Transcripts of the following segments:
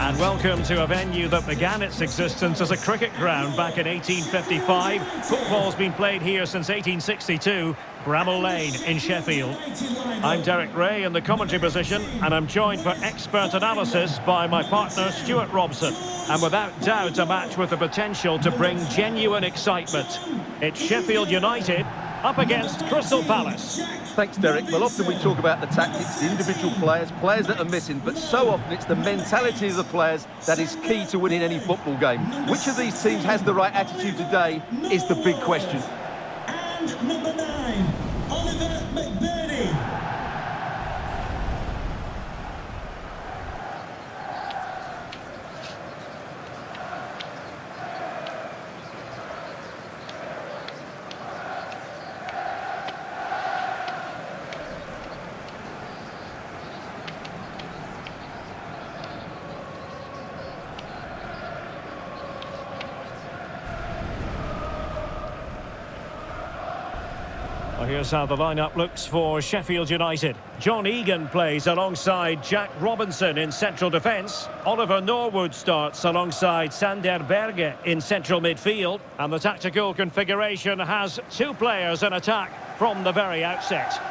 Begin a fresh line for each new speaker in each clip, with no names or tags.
And welcome to a venue that began its existence as a cricket ground back in 1855. Football's been played here since 1862, Bramall Lane in Sheffield. I'm Derek Ray in the commentary position, and I'm joined for expert analysis by my partner Stuart Robson. And without doubt, a match with the potential to bring genuine excitement. It's Sheffield United up against Crystal Palace.
Thanks, Derek. Well, often we talk about the tactics, the individual players that are missing, but so often it's the mentality of the players that is key to winning any football game. Which of these teams has the right attitude today is the big question.
And number 9, Oliver McBurney.
Well, here's how the lineup looks for Sheffield United. John Egan plays alongside Jack Robinson in central defence. Oliver Norwood starts alongside Sander Berge in central midfield. And the tactical configuration has 2 players in attack from the very outset.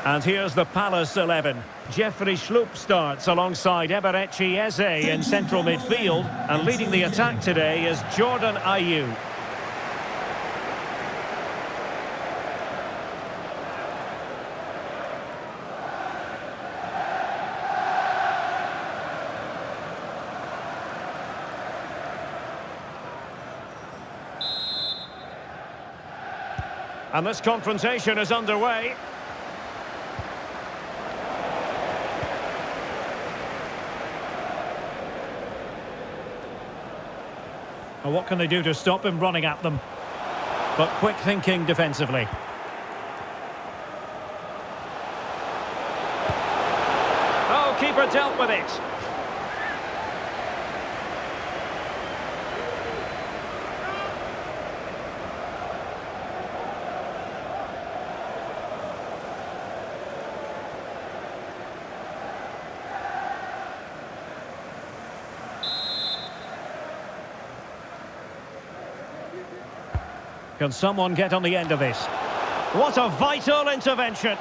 And here's the Palace 11. Jeffrey Schlupp starts alongside Eberechi Eze in central midfield. And leading the attack today is Jordan Ayew. And this confrontation is underway. Well, what can they do to stop him running at them? But quick thinking defensively. Oh, keeper dealt with it. Can someone get on the end of this? What a vital intervention!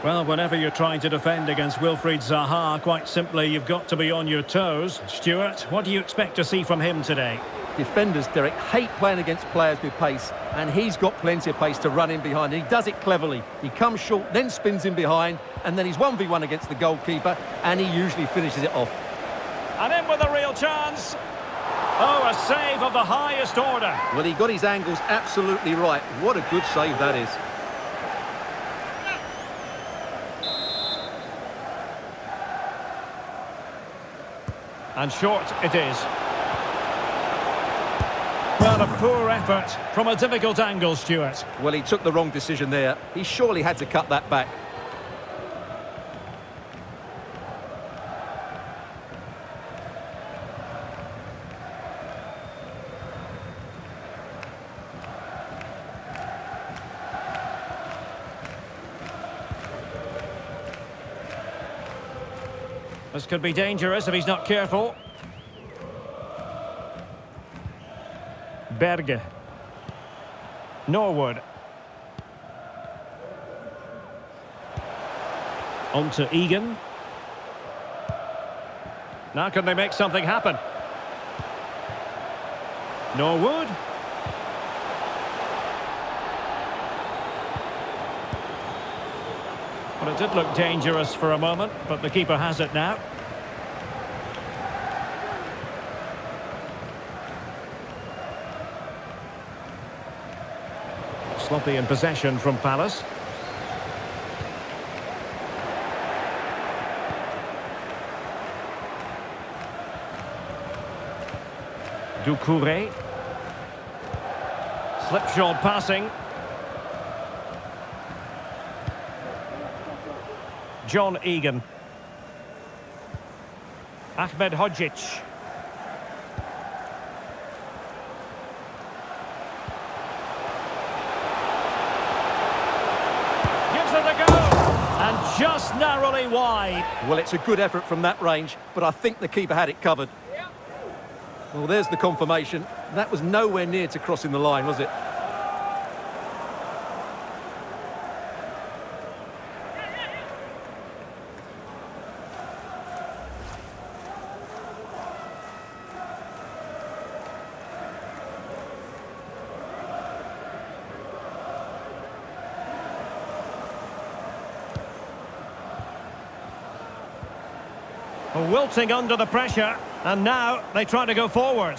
Well, whenever you're trying to defend against Wilfried Zaha, quite simply, you've got to be on your toes. Stuart, what do you expect to see from him today?
Defenders, Derek, hate playing against players with pace, and he's got plenty of pace to run in behind, and he does it cleverly. He comes short, then spins in behind, and then he's 1v1 against the goalkeeper, and he usually finishes it off.
And in with a real chance. Oh, a save of the highest order.
Well, he got his angles absolutely right. What a good save that is.
And short it is. Well, a poor effort from a difficult angle, Stuart.
Well, he took the wrong decision there. He surely had to cut that back.
This could be dangerous if he's not careful. Berge. Norwood. On to Egan. Now can they make something happen? Norwood. Well, it did look dangerous for a moment, but the keeper has it now. Sloppy in possession from Palace. Doucouré. Slipshod passing. John Egan. Ahmed Hodzic. just narrowly wide.
Well, it's a good effort from that range, but I think the keeper had it covered. Well, there's the confirmation. That was nowhere near to crossing the line, was it?
Wilting under the pressure, and now they try to go forward.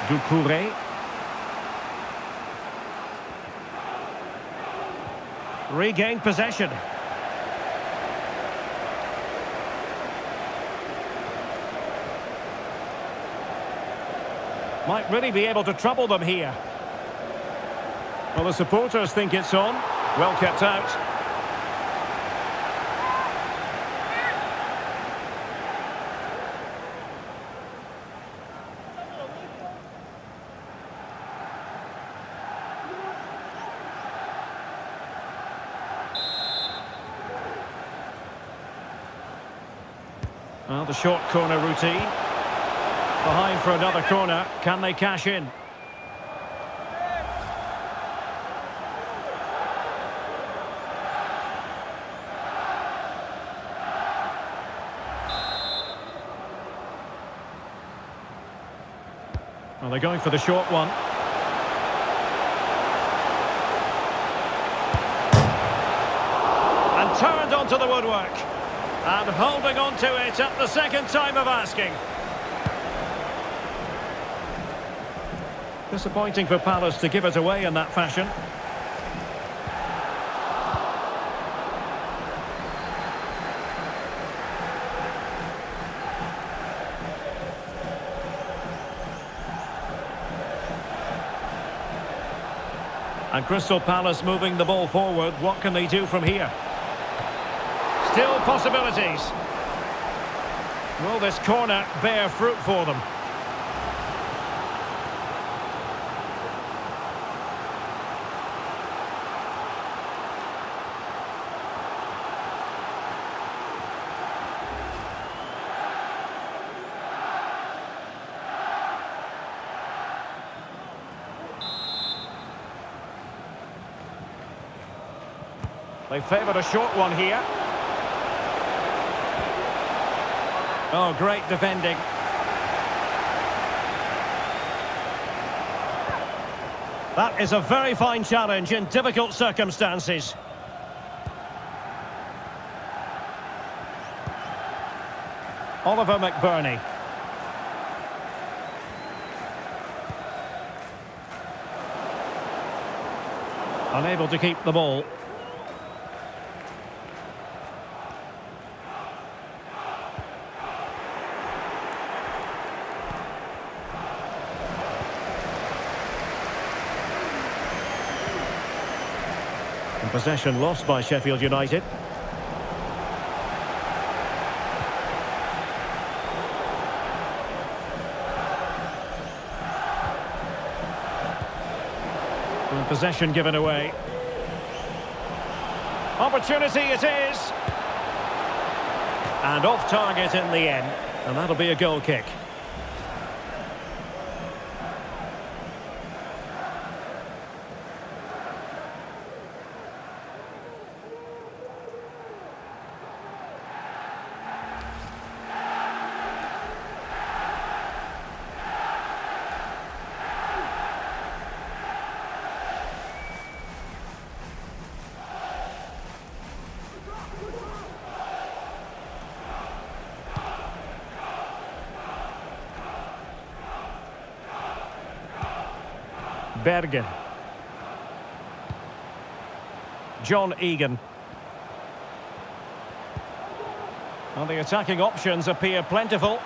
Doucouré. Regained possession. Might really be able to trouble them here. Well, the supporters think it's on. Well kept out. Well, the short corner routine. Behind for another corner. Can they cash in? Well, they're going for the short one. And turned onto the woodwork. And holding on to it at the second time of asking. Disappointing for Palace to give it away in that fashion. And Crystal Palace moving the ball forward. What can they do from here? Still possibilities. Will this corner bear fruit for them? They favoured a short one here. Oh, great defending. That is a very fine challenge in difficult circumstances. Oliver McBurney. Unable to keep the ball. And possession lost by Sheffield United. And possession given away. Opportunity it is. And off target in the end. And that'll be a goal kick. Bergen. John Egan. Well, the attacking options appear plentiful.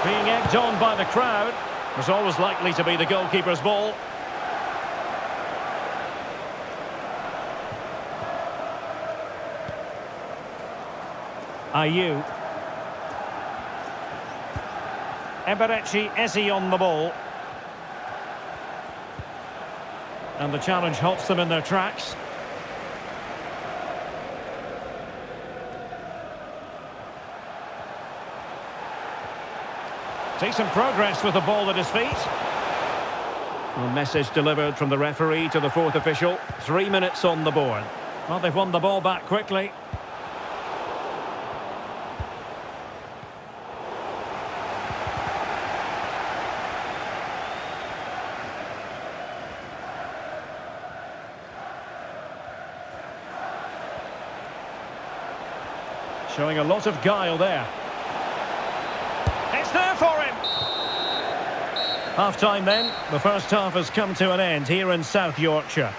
Being egged on by the crowd. Was always likely to be the goalkeeper's ball. Ayew. Eberechi Eze on the ball. And the challenge halts them in their tracks. Decent progress with the ball at his feet. A message delivered from the referee to the fourth official. 3 minutes on the board. Well, they've won the ball back quickly. Showing a lot of guile there. It's there for him! Half-time then. The first half has come to an end here in South Yorkshire.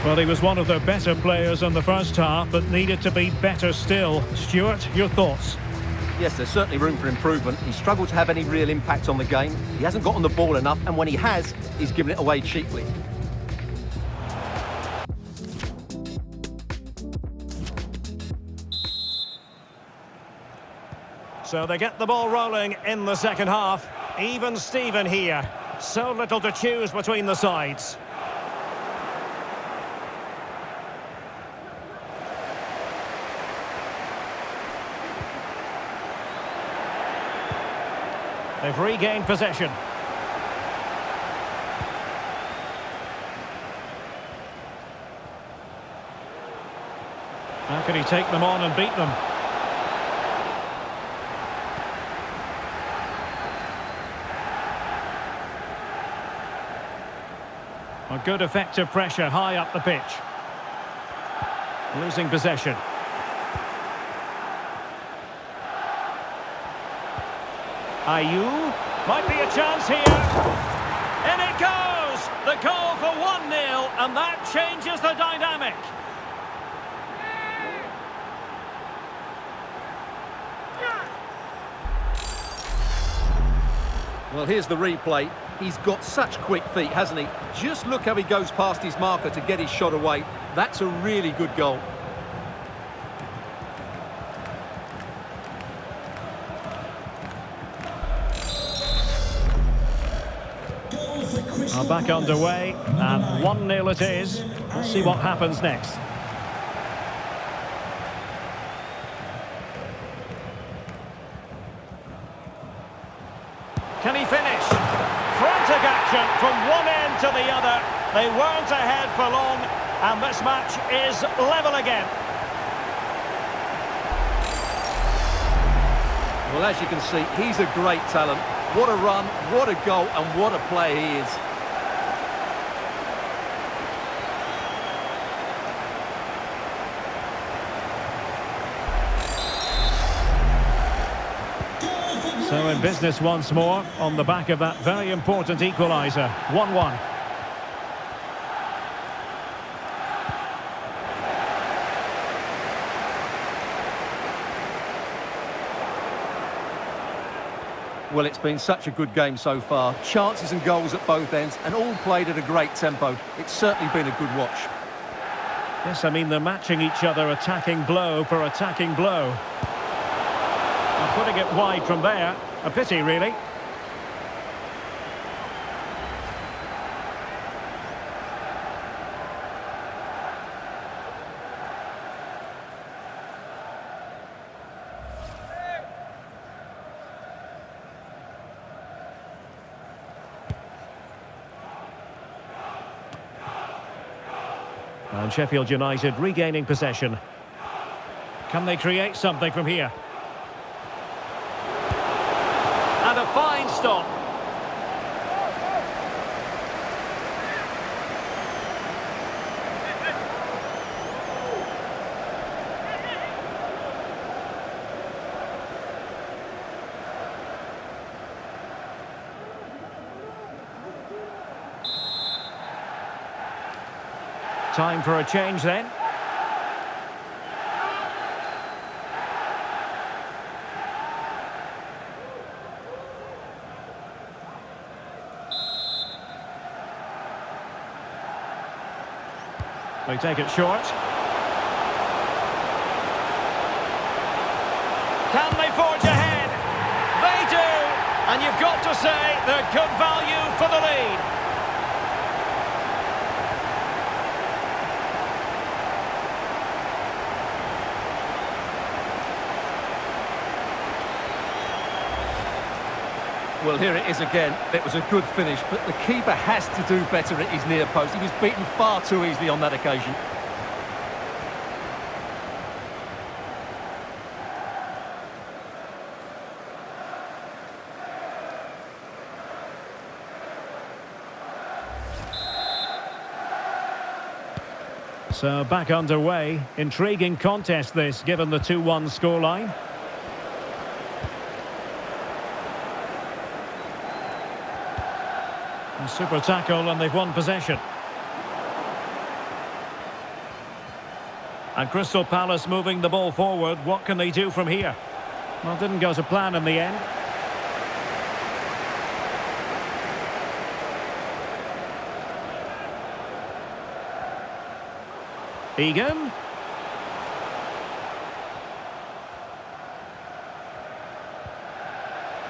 Well, he was one of the better players in the first half, but needed to be better still. Stuart, your thoughts?
Yes, there's certainly room for improvement. He struggled to have any real impact on the game. He hasn't got on the ball enough, and when he has, he's given it away cheaply.
So they get the ball rolling in the second half. Even Steven here. So little to choose between the sides. They've regained possession. How can he take them on and beat them? A good effective pressure high up the pitch. Losing possession. Ayew, might be a chance here. In it goes! The goal for 1-0, and that changes the dynamic.
Well, here's the replay. He's got such quick feet, hasn't he? Just look how he goes past his marker to get his shot away. That's a really good goal.
Are back underway, and 1-0 it is. Let's see what happens next. Can he finish? Frantic action from one end to the other. They weren't ahead for long, and this match is level again.
Well, as you can see, he's a great talent. What a run, what a goal, and what a player he is.
So in business once more, on the back of that very important equaliser. 1-1.
Well, it's been such a good game so far. Chances and goals at both ends, and all played at a great tempo. It's certainly been a good watch.
Yes, I mean, they're matching each other, attacking blow for attacking blow. And putting it wide from there. A pity, really. And Sheffield United regaining possession. Can they create something from here? And a fine stop. Time for a change then. They take it short. Can they forge ahead? They do! And you've You've got to say they're good value for the lead.
Well, here it is again. It was a good finish, but the keeper has to do better at his near post. He was beaten far too easily on that occasion.
So back underway. Intriguing contest this, given the 2-1 scoreline. Super tackle, and they've won possession. And Crystal Palace moving the ball forward. What can they do from here? Well, didn't go to plan in the end. Egan.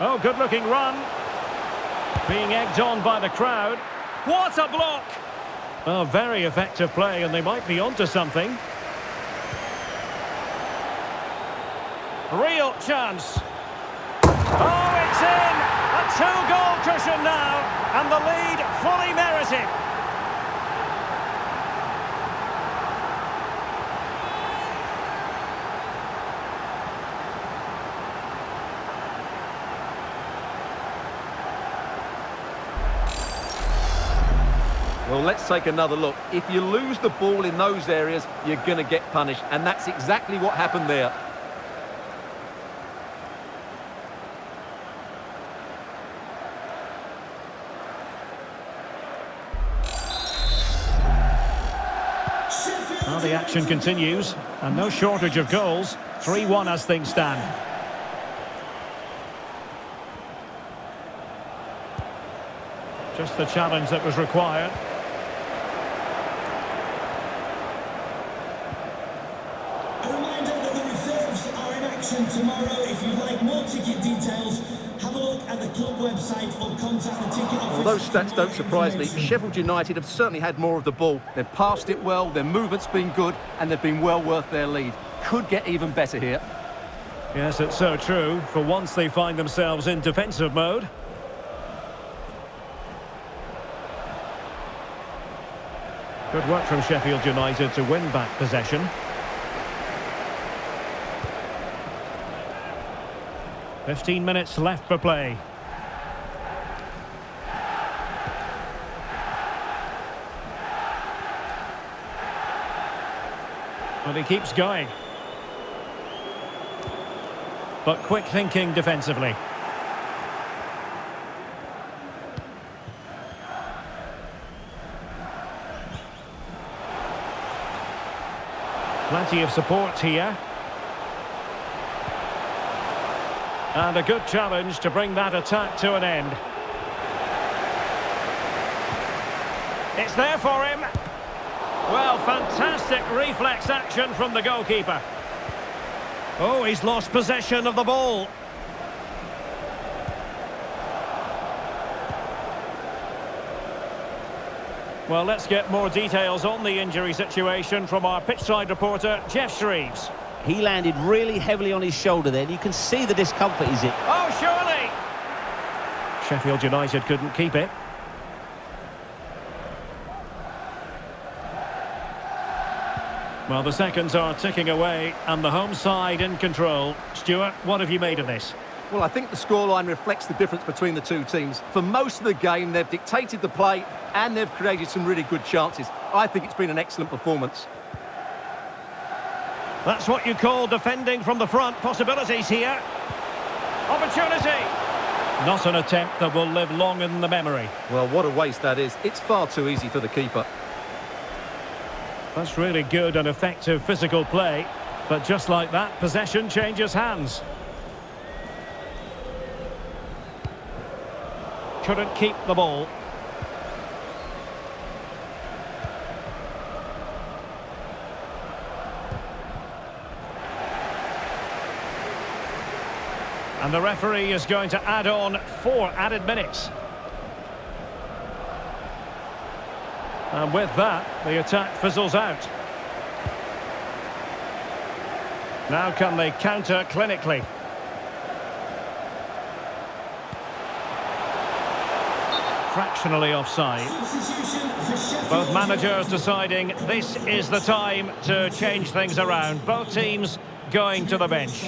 Oh, good-looking run. Being egged on by the crowd. What a block! Oh, very effective play, and they might be onto something. Real chance. Oh, it's in! A two-goal cushion now, and the lead fully merited.
Well, let's take another look. If you lose the ball in those areas, you're going to get punished, and that's exactly what happened there.
Well, the action continues, and no shortage of goals. 3-1 as things stand. Just the challenge that was required.
A reminder that the reserves are in action tomorrow. If you'd like more ticket details, have a look at the club website or contact the ticket office.
Well, those stats don't surprise me. Sheffield United have certainly had more of the ball. They've passed it well, their movement's been good, and they've been well worth their lead. Could get even better here.
Yes, it's so true. For once they find themselves in defensive mode. Good work from Sheffield United to win back possession. "15 minutes left for play. But he keeps going. But quick thinking defensively. Plenty of support here. And a good challenge to bring that attack to an end. It's there for him. Well, fantastic reflex action from the goalkeeper. Oh, he's lost possession of the ball. Well, let's get more details on the injury situation from our pitchside reporter, Jeff Shreves.
He landed really heavily on his shoulder there. You can see the discomfort he's in.
Oh, surely! Sheffield United couldn't keep it. Well, the seconds are ticking away, and the home side in control. Stuart, what have you made of this?
Well, I think the scoreline reflects the difference between the two teams. For most of the game, they've dictated the play and they've created some really good chances. I think it's been an excellent performance.
That's what you call defending from the front. Possibilities here. Opportunity. Not an attempt that will live long in the memory.
Well, what a waste that is. It's far too easy for the keeper.
That's really good and effective physical play. But just like that, possession changes hands. Couldn't keep the ball. And the referee is going to add on 4 added minutes. And with that, the attack fizzles out. Now can they counter clinically? Fractionally offside. Both managers deciding this is the time to change things around. Both teams going to the bench.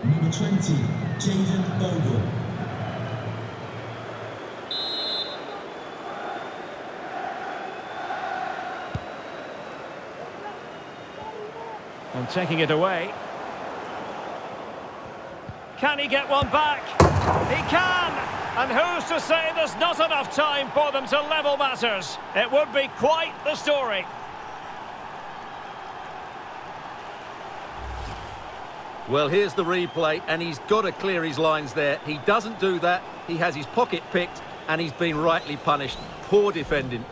Number 20, Jaden Bogle.
And taking it away. Can he get one back? He can! And who's to say there's not enough time for them to level matters? It would be quite the story.
Well, here's the replay, and he's got to clear his lines there. He doesn't do that. He has his pocket picked, and he's been rightly punished. Poor defending.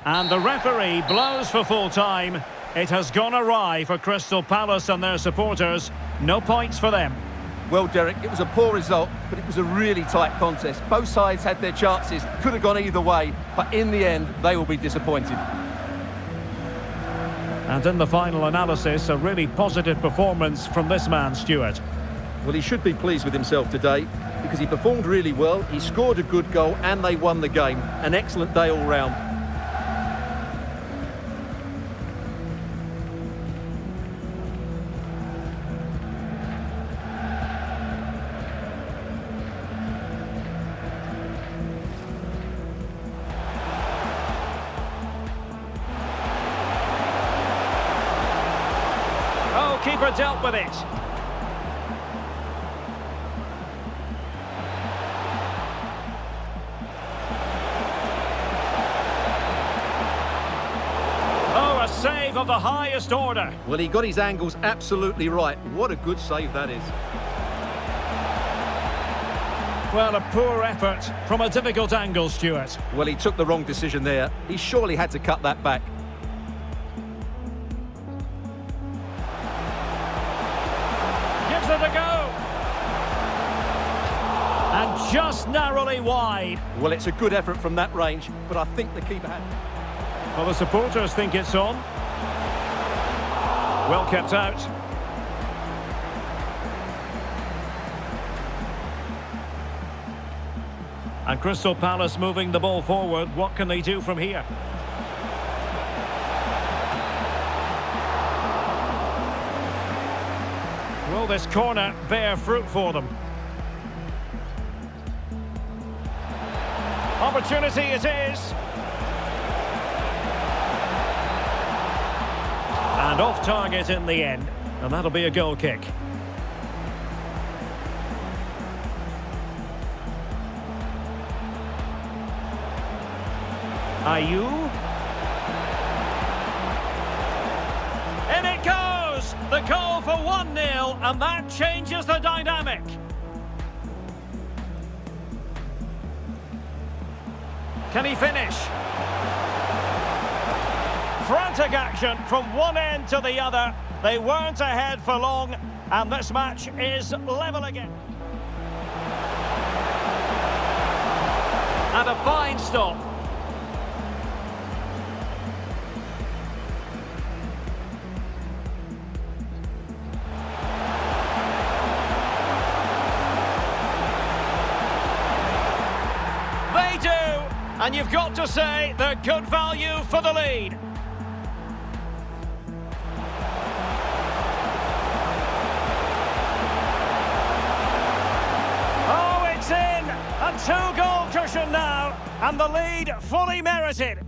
And the referee blows for full time. It has gone awry for Crystal Palace and their supporters. No points for them.
Well, Derek, it was a poor result, but it was a really tight contest. Both sides had their chances, could have gone either way, but in the end, they will be disappointed.
And in the final analysis, a really positive performance from this man, Stuart.
Well, he should be pleased with himself today because he performed really well, he scored a good goal, and they won the game. An excellent day all round.
Keeper dealt with it. Oh, a save of the highest order.
Well, he got his angles absolutely right. What a good save that is.
Well, a poor effort from a difficult angle, Stuart.
Well, he took the wrong decision there. He surely had to cut that back.
Gives it a go. And just narrowly wide.
Well, it's a good effort from that range, but I think the keeper had...
Well, the supporters think it's on. Well kept out. And Crystal Palace moving the ball forward. What can they do from here? Will this corner bear fruit for them? Opportunity it is. And off target in the end. And that'll be a goal kick. Ayew. In it goes! The goal for 1-0, and that changes the dynamic. Can he finish? Frantic action from one end to the other. They weren't ahead for long, and this match is level again. And a fine stop. They do, and you've got to say they're good value for the lead. Oh, it's in! A two-goal cushion now, and the lead fully merited.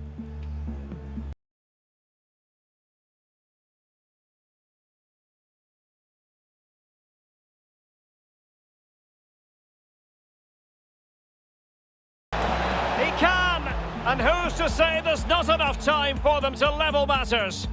He can! And who's to say there's not enough time for them to level matters?